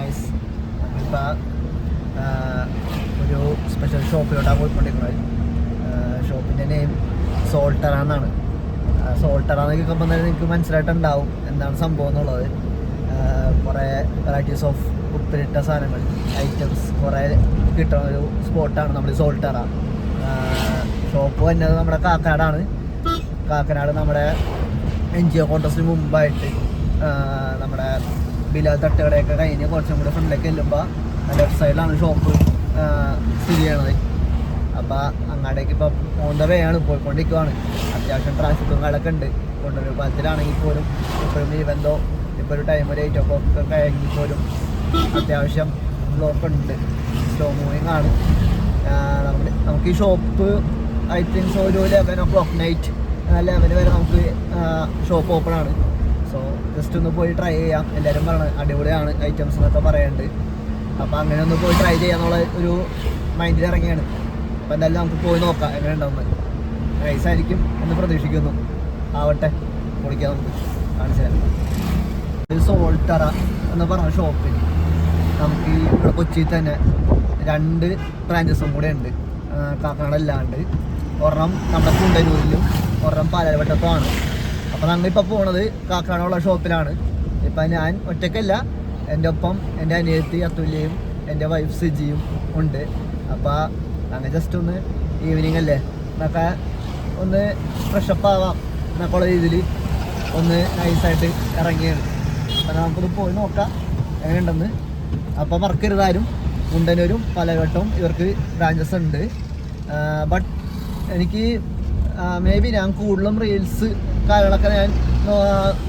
Guys നമ്മളിപ്പോൾ ഒരു special ഷോപ്പിലോട്ടാണ് പോയിക്കൊണ്ടിരിക്കുന്നത്. ഷോപ്പിൻ്റെ നെയിം സോൾട്ടറ എന്നാണ്. സോൾട്ടറ എന്ന് കേൾക്കുമ്പോൾ തന്നെ നിങ്ങൾക്ക് മനസ്സിലായിട്ടുണ്ടാവും എന്താണ് സംഭവം എന്നുള്ളത്. കുറേ വെറൈറ്റീസ് ഓഫ് ഉപ്പിലിട്ട സാധനങ്ങൾ ഐറ്റംസ് കുറേ കിട്ടുന്ന ഒരു സ്പോട്ടാണ് നമ്മൾ സോൾട്ടറ. ഷോപ്പ് വന്നത് നമ്മുടെ കാക്കനാടാണ്. കാക്കനാട് നമ്മുടെ NGO കോൺഗ്രസിന് മുമ്പായിട്ട് നമ്മുടെ ബിലാൽ തട്ടുകടയൊക്കെ കഴിഞ്ഞ് കുറച്ചും കൂടി ഫ്രണ്ടിലേക്ക് ചെല്ലുമ്പോൾ ലെഫ്റ്റ് സൈഡിലാണ് ഷോപ്പ് സ്ഥിതി ചെയ്യണത്. അപ്പോൾ അങ്ങോട്ടേക്ക് ഇപ്പോൾ ഓൺ ദ വേ ആണ്, പോയിക്കൊണ്ടിരിക്കുവാണ്. അത്യാവശ്യം ട്രാഫിക്കും കാര്യമൊക്കെ ഉണ്ട്. കൊണ്ടൊരു പാലത്തിലാണെങ്കിൽ പോലും ഇപ്പോഴും ഈവെന്തോ ഇപ്പോൾ ഒരു ടൈം ഒരു 8 o'clock ഒക്കെ കഴിഞ്ഞ് പോലും അത്യാവശ്യം ബ്ലോക്ക് ഉണ്ട്. സ്ലോ മൂവിങ് ആണ്. നമുക്ക് ഈ ഷോപ്പ് ഐ തിങ്സ് ഒരു 11 o'clock നൈറ്റ് 11 വരെ നമുക്ക് ഷോപ്പ് ഓപ്പൺ ആണ്. സോ ജസ്റ്റ് ഒന്ന് പോയി ട്രൈ ചെയ്യാം. എല്ലാവരും പറയണത് അടിപൊളിയാണ് ഐറ്റംസ് എന്നൊക്കെ പറയുന്നുണ്ട്. അപ്പോൾ അങ്ങനെ ഒന്ന് പോയി ട്രൈ ചെയ്യാന്നുള്ള ഒരു മൈൻഡിൽ ഇറങ്ങിയാണ്. അപ്പോൾ എന്തായാലും നമുക്ക് പോയി നോക്കാം എങ്ങനെ ഉണ്ടാവുന്നത്. നൈസായിരിക്കും എന്ന് പ്രതീക്ഷിക്കുന്നു. ആവട്ടെ, പൊളിക്കാം, നമുക്ക് കാണിച്ചു തരാം. ഒരു സോൾട്ടറ എന്ന് പറഞ്ഞ ഷോപ്പിൽ നമുക്ക് ഈ ഇവിടെ കൊച്ചിയിൽ തന്നെ 2 ബ്രാഞ്ചസും കൂടെ ഉണ്ട്. കാക്കനാടല്ലാണ്ട് ഒരെണ്ണം നമ്മുടെ കുണ്ടന്നൂരിലും ഒരെണ്ണം പാലാരിവട്ടത്തുമാണ്. അപ്പോൾ ഞങ്ങളിപ്പോൾ പോണത് കാക്കനാടുള്ള ഷോപ്പിലാണ്. ഇപ്പം ഞാൻ ഒറ്റയ്ക്കല്ല, എൻ്റെ ഒപ്പം എൻ്റെ അനിയത്തി അതുല്യയും എൻ്റെ വൈഫ് സിജിയും ഉണ്ട്. അപ്പോൾ അങ്ങനെ ജസ്റ്റ് ഒന്ന് ഈവനിങ് അല്ലേ എന്നൊക്കെ ഒന്ന് ഫ്രഷപ്പ് ആവാം എന്നൊക്കെയുള്ള രീതിയിൽ ഒന്ന് നൈസായിട്ട് ഇറങ്ങിയാണ്. അപ്പം നമുക്കൊന്ന് പോയി നോക്കാം എങ്ങനെയുണ്ടെന്ന്. അപ്പോൾ മറക്കരുതാരും, കുണ്ടന്നൂരും പാലാരിവട്ടവും ഇവർക്ക് ബ്രാഞ്ചസ് ഉണ്ട്. ബട്ട് എനിക്ക് മേ ബി ഞാൻ കൂടുതലും റീൽസ് കാര്യങ്ങളൊക്കെ ഞാൻ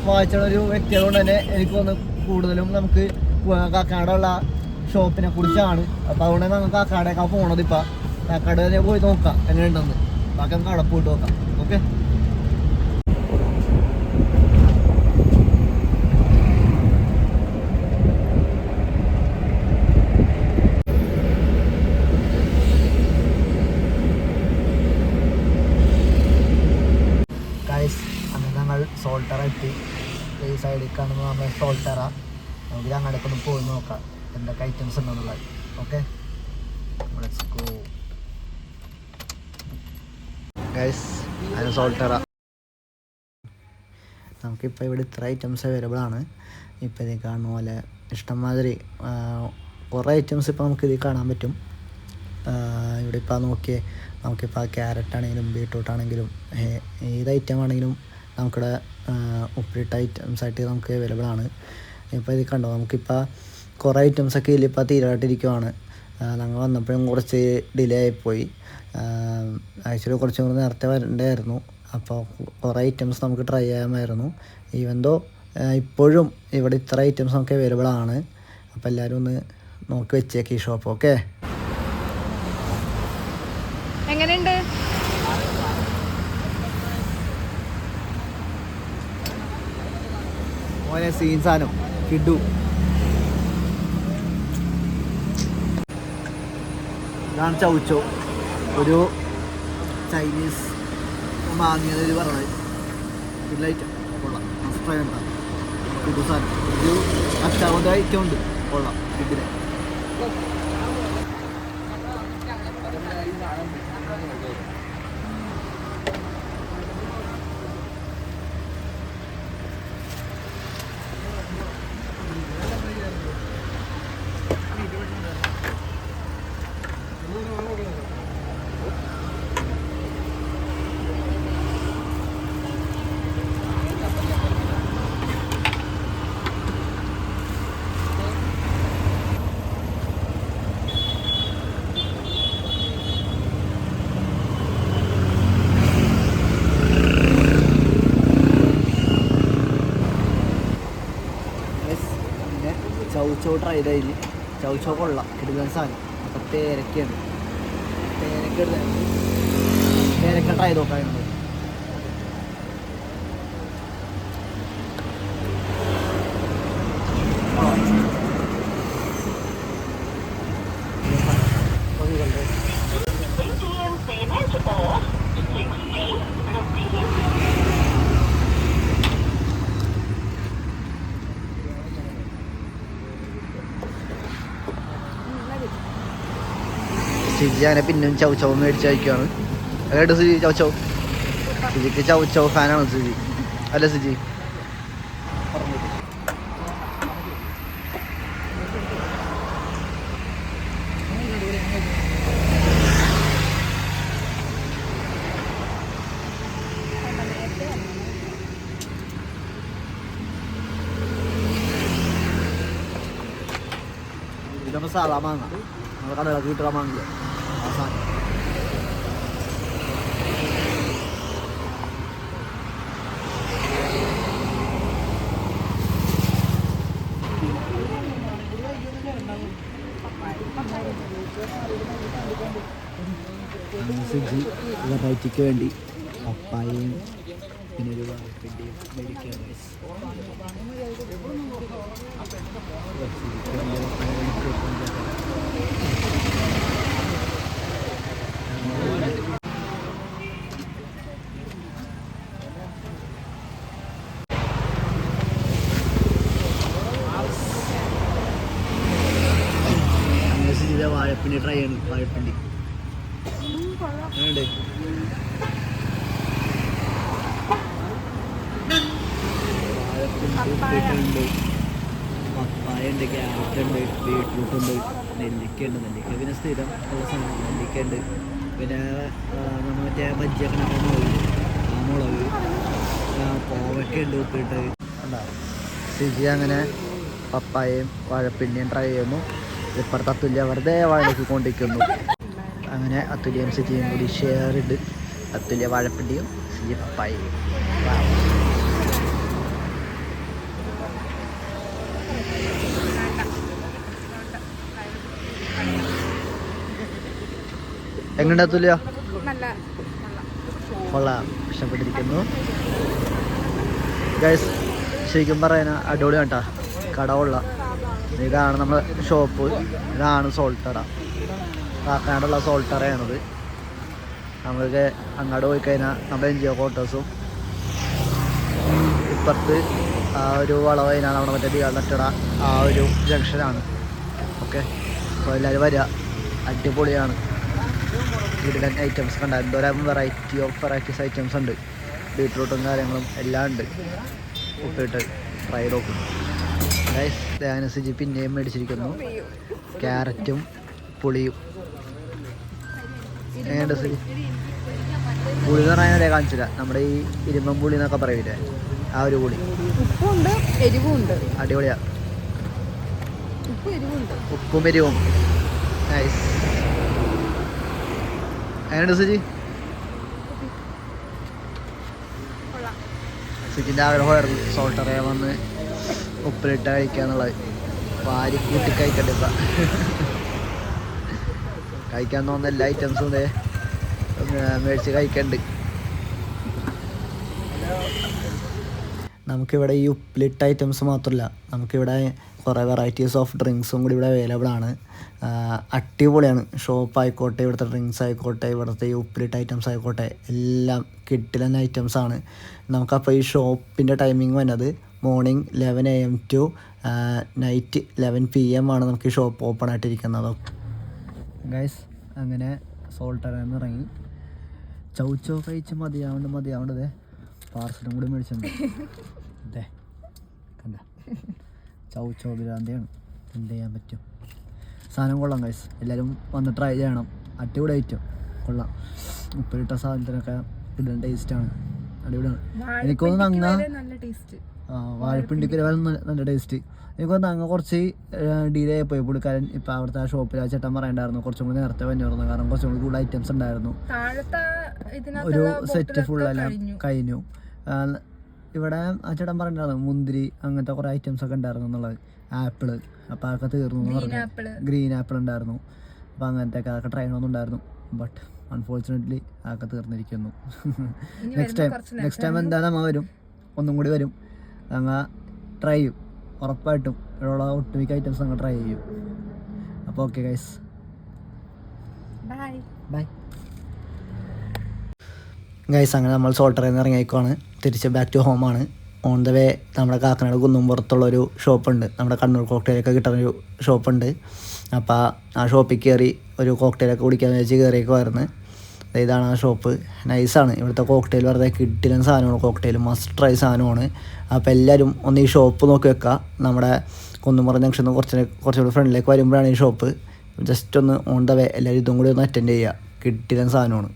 വായിച്ചുള്ള ഒരു വ്യക്തിയായതുകൊണ്ട് തന്നെ എനിക്ക് തോന്നുന്നു കൂടുതലും നമുക്ക് കാക്കാടുള്ള ഷോപ്പിനെ കുറിച്ചാണ്. അപ്പോൾ അതുകൊണ്ട് നമുക്ക് കാക്കാടേക്കാണ് പോകണത്. ഇപ്പം കാക്കാട് തന്നെ പോയി നോക്കാം എങ്ങനെയുണ്ടെന്ന്. ബാക്കി നമുക്ക് അവിടെ പോയിട്ട് നോക്കാം. ഓക്കെ, സോൾട്ടറ എത്തി. ഈ സൈഡിൽ കാണുന്ന നമ്മുടെ സോൾട്ടറ. നമുക്ക് അങ്ങോട്ടേക്ക് ഒന്ന് പോയി നോക്കാം എന്തൊക്കെ ഐറ്റംസ് ഉണ്ടെന്നുള്ളത്. Okay, let's go guys. അത് സോൾട്ടറ. നമുക്കിപ്പോൾ ഇവിടെ ഇത്ര ഐറ്റംസ് അവൈലബിൾ ആണ്. ഇപ്പോൾ ഇതിൽ കാണുന്ന പോലെ ഇഷ്ടംമാതിരി കുറേ ഐറ്റംസ് ഇപ്പോൾ നമുക്കിതിൽ കാണാൻ പറ്റും. ഇവിടെ ഇപ്പോൾ നോക്കിയേ, നമുക്കിപ്പോൾ ക്യാരറ്റ് ആണെങ്കിലും ബീട്രൂട്ട് ആണെങ്കിലും ഏത് ഐറ്റം ആണെങ്കിലും നമുക്കിവിടെ ഉപ്പിലിട്ട ഐറ്റംസ് ആയിട്ട് നമുക്ക് അവൈലബിൾ ആണ്. ഇപ്പോൾ ഇത് കണ്ടോ, നമുക്കിപ്പോൾ കുറേ ഐറ്റംസൊക്കെ ഇതിലിപ്പോൾ തീരായിട്ടിരിക്കുവാണ്. ഞങ്ങൾ വന്നപ്പോഴും കുറച്ച് ഡിലേ ആയിപ്പോയി. ആക്ച്വലി കുറച്ചും കൂടി നേരത്തെ വരേണ്ടതായിരുന്നു. അപ്പോൾ കുറേ ഐറ്റംസ് നമുക്ക് ട്രൈ ചെയ്യാമായിരുന്നു. ഈവൻ ദോ ഇപ്പോഴും ഇവിടെ ഇത്ര ഐറ്റംസ് നമുക്ക് അവൈലബിൾ ആണ്. അപ്പോൾ എല്ലാവരും ഒന്ന് നോക്കി വെച്ചേക്ക് ഈ ഷോപ്പ്. ഓക്കെ, എങ്ങനെയുണ്ട്? ഓനെ സീൻ സാധനം കിഡു. ഇതാണ് ചൗച്ചോ, ഒരു ചൈനീസ് വാങ്ങിയത് പറഞ്ഞത്. കിഡ്ലൈറ്റ് കൊള്ളാം, മസ്റ്റ് ട്രൈ ഉണ്ടാകും. കിഡു സാധനം ഒരു അച്ചാവത് ഐറ്റം ഉണ്ട്, കൊള്ളാം കിഡിനെ. ചൗച്ചോ ട്രൈ ചെയ്തതിൽ ചൗച്ചോ കൊള്ളാം, കിടുന്ന സാധനം. അപ്പം പേരക്കയാണ്, പേരക്ക ട്രൈ ചെയ്ത് നോക്കാനുണ്ട്. സിജി അങ്ങനെ പിന്നും ചൗ മേടിച്ച് കഴിക്കുകയാണ്. കേട്ടോ സിജി ചൗ സിജിക്ക് ചൗ ഫാനാണ് സിജി, അല്ല സിജി? ഇതൊക്കെ സാധാ മാങ്ങ, നമ്മുടെ കടകളൊക്കെ കിട്ടുക മാങ്ങില്ല ആ സാധനം. സിജി വെറൈറ്റിക്ക് വേണ്ടി പപ്പായയും പിന്നെ ഒരു വാഴപ്പിൻ്റെയും മേടിക്കാൻ സിജിയുടെ വാഴപ്പിണ്ടി ട്രൈ ചെയ്യണം. വാഴപ്പിണ്ടി ഉണ്ട്, ഉപ്പിട്ടുണ്ട്, പപ്പായ ഉണ്ട്, ക്യാരറ്റ് ഉണ്ട്, ബീട്രൂട്ട് ഉണ്ട്, നെല്ലിക്ക ഉണ്ട്. നെല്ലിക്ക പിന്നെ സ്ഥിരം ഉള്ള സാധനം. നെല്ലിക്ക ഉണ്ട്, പിന്നെ നമ്മൾ മറ്റേ ബജ്ജിയൊക്കെ മുളക്, ആ മുളക്, കോവയ്ക്ക ഉണ്ട് ഉപ്പിട്ട്. സിജി അങ്ങനെ പപ്പായയും വാഴപ്പിണ്ടിയും ട്രൈ ചെയ്യുന്നു. ഇപ്പുറത്ത് അത്തുല്യ വെറുതെ വാഴക്കൊണ്ടിരിക്കുന്നു. അങ്ങനെ അത്തുല്യയും സിജിയും കൂടി ഷെയർ ഇട്ട് അത്തുല്യ വാഴപ്പിണ്ടിയും സിജി പപ്പായയും. എങ്ങനെയുണ്ട് അത്തുല്യ? കൊള്ളാം, ഇഷ്ടപ്പെട്ടിരിക്കുന്നു. ഗൈസ് ശരിക്കും പറയാൻ അടിപൊളി കേട്ടാ, കട കൊള്ളാം. ഇതാണ് നമ്മുടെ ഷോപ്പ്, ഇതാണ് സോൾട്ടറ, കാക്കനാടുള്ള സോൾട്ടറയാണത്. നമ്മൾക്ക് അങ്ങോട്ട് പോയി കഴിഞ്ഞാൽ നമ്മുടെ NGO ക്വാർട്ടേഴ്സും ഇപ്പുറത്ത് ആ ഒരു വളവ് കഴിഞ്ഞാൽ നമ്മുടെ മറ്റേ നട്ടട ആ ഒരു ജംഗ്ഷനാണ്. ഓക്കെ, അപ്പോൾ എല്ലാവരും വരിക, അടിപൊളിയാണ്. വീട്ടിലെ ഐറ്റംസ് കണ്ട എന്തോരം വെറൈറ്റീസ് ഐറ്റംസ് ഉണ്ട്. ബീട്രൂട്ടും കാര്യങ്ങളും എല്ലാം ഉണ്ട്. ഉപ്പിട്ട് ഫ്രൈ നോക്കും. സിജി പിന്നെയും മേടിച്ചിരിക്കുന്നു, ക്യാരറ്റും പുളിയും. എങ്ങനെയുണ്ട് സിജി? പുളി എന്ന് പറയാനേ കാണിച്ചില്ല, നമ്മുടെ ഈ ഇരുമ്പം പുളി എന്നൊക്കെ പറയില്ലേ, ആ ഒരു പുളി. അടിപൊളിയാ, ഉപ്പും എരിവും. നൈസ്. എങ്ങനെയുണ്ട് സിജി? സിജിൻ്റെ ആഗ്രഹമായിരുന്നു സോൾട്ടറേ വന്ന് ഉപ്പിലിട്ട് കഴിക്കാന്നുള്ളത്. വാരി കൂട്ടി കഴിക്കണ്ട ഇപ്പം. കഴിക്കാൻ തോന്നുന്ന എല്ലാ ഐറ്റംസും മേടിച്ച് കഴിക്കണ്ട്. നമുക്കിവിടെ ഈ ഉപ്പിലിട്ട ഐറ്റംസ് മാത്രമല്ല, നമുക്കിവിടെ കുറേ വെറൈറ്റീസ് ഓഫ് ഡ്രിങ്ക്സും കൂടി ഇവിടെ അവൈലബിൾ ആണ്. അടിപൊളിയാണ് ഷോപ്പ് ആയിക്കോട്ടെ, ഇവിടുത്തെ ഡ്രിങ്ക്സ് ആയിക്കോട്ടെ, ഇവിടുത്തെ ഈ ഉപ്പിലിട്ട ഐറ്റംസ് ആയിക്കോട്ടെ, എല്ലാം കിട്ടില്ല ഐറ്റംസാണ്. നമുക്കപ്പോൾ ഈ ഷോപ്പിൻ്റെ ടൈമിംഗ് വന്നത് morning 11 AM to night 11 PM ആണ് നമുക്ക് ഈ ഷോപ്പ് ഓപ്പൺ ആയിട്ടിരിക്കുന്നത്. ഗൈസ് അങ്ങനെ സോൾട്ടറന്ന് ഇറങ്ങി ചൗ കഴിച്ച് മതിയാവേണ്ടത് പാർസലും കൂടി മേടിച്ചിട്ടുണ്ട്. അതെ കണ്ട ചൗ ഭ്രാന്തിയാണ്, എന്ത് ചെയ്യാൻ പറ്റും. സാധനം കൊള്ളാം ഗൈസ്, എല്ലാവരും വന്ന് ട്രൈ ചെയ്യണം. അടിപൊളി ഐറ്റം, കൊള്ളാം. ഉപ്പിലിട്ട സാധനത്തിനൊക്കെ ഇടുന്ന ടേസ്റ്റാണ്, അടിപൊളിയാണ്. എനിക്കൊന്ന് അങ്ങ വാഴപ്പിണ്ടിക്ക് നല്ല ടേസ്റ്റ്. എനിക്കൊന്ന് അങ്ങ് കുറച്ച് ഡിലേ ആയിപ്പോയി പുള്ളിക്കാരൻ. ഇപ്പം അവിടുത്തെ ആ ഷോപ്പിൽ ആ ചേട്ടൻ പറയണ്ടായിരുന്നു കുറച്ചും കൂടി നേരത്തെ വന്നിരുന്നു, കാരണം കുറച്ചും കൂടി കൂടുതൽ ഐറ്റംസ് ഉണ്ടായിരുന്നു. ഒരു സെറ്റ് ഫുള്ളെല്ലാം കഴിഞ്ഞു. ഇവിടെ ആ ചേട്ടൻ പറഞ്ഞിട്ടുണ്ടായിരുന്നു മുന്തിരി അങ്ങനത്തെ കുറേ ഐറ്റംസ് ഒക്കെ ഉണ്ടായിരുന്നു എന്നുള്ളത്. ആപ്പിള് അപ്പോൾ അതൊക്കെ തീർന്നു എന്ന് പറഞ്ഞു. ഗ്രീൻ ആപ്പിൾ ഉണ്ടായിരുന്നു. അപ്പോൾ അങ്ങനത്തെ അതൊക്കെ ട്രൈ ചെയ്യണമെന്നുണ്ടായിരുന്നു. ബട്ട് അൺഫോർച്ചുനേറ്റ്ലി അതൊക്കെ തീർന്നിരിക്കുന്നു. നെക്സ്റ്റ് ടൈം എന്തായാലും നമ്മൾ വരും, ഒന്നും കൂടി വരും. അങ്ങ് ട്രൈ ചെയ്യും ഉറപ്പായിട്ടും. ഇവിടെയുള്ള ഒട്ടുമിക്ക ഐറ്റംസ് അങ്ങ് ട്രൈ ചെയ്യും. അപ്പോൾ ഓക്കെ ഗൈസ്, ബൈ ഗൈസ്. അങ്ങനെ നമ്മൾ സോൾട്ടറിൽ നിന്ന് ഇറങ്ങിയേക്കുവാണ്, തിരിച്ച് ബാക്ക് ടു ഹോമാണ്. ഓൺ ദ വേ നമ്മുടെ കാക്കനാട് കുന്നുംപുറത്തുള്ളൊരു ഷോപ്പുണ്ട്, നമ്മുടെ കണ്ണൂർ കോക്ടെയിലൊക്കെ കിട്ടുന്നൊരു ഷോപ്പുണ്ട്. അപ്പോൾ ആ ഷോപ്പിൽ കയറി ഒരു കോക്ടെയിലൊക്കെ കുടിക്കാമെന്ന് വെച്ച് കയറിയേക്കുമായിരുന്നു. ഇതാണ് ആ ഷോപ്പ്. നൈസാണ്. ഇവിടുത്തെ കോക്ടെയിൽ വെറുതെ കിട്ടില്ല സാധനമാണ്. കോക്ടെയിൽ മസ്റ്റ് ട്രൈ സാധനമാണ്. അപ്പോൾ എല്ലാവരും ഒന്ന് ഈ ഷോപ്പ് നോക്കി വെക്കുക. നമ്മുടെ കുന്നുംപുറം ജംഗ്ഷനിൽ നിന്ന് കുറച്ചുകൂടി ഫ്രണ്ടിലേക്ക് വരുമ്പോഴാണ് ഈ ഷോപ്പ്. ജസ്റ്റ് ഒന്ന് ഓൺ ദ വേ എല്ലാവരും ഇതും കൂടി ഒന്ന് അറ്റൻഡ് ചെയ്യുക. കിട്ടില്ല സാധനമാണ്.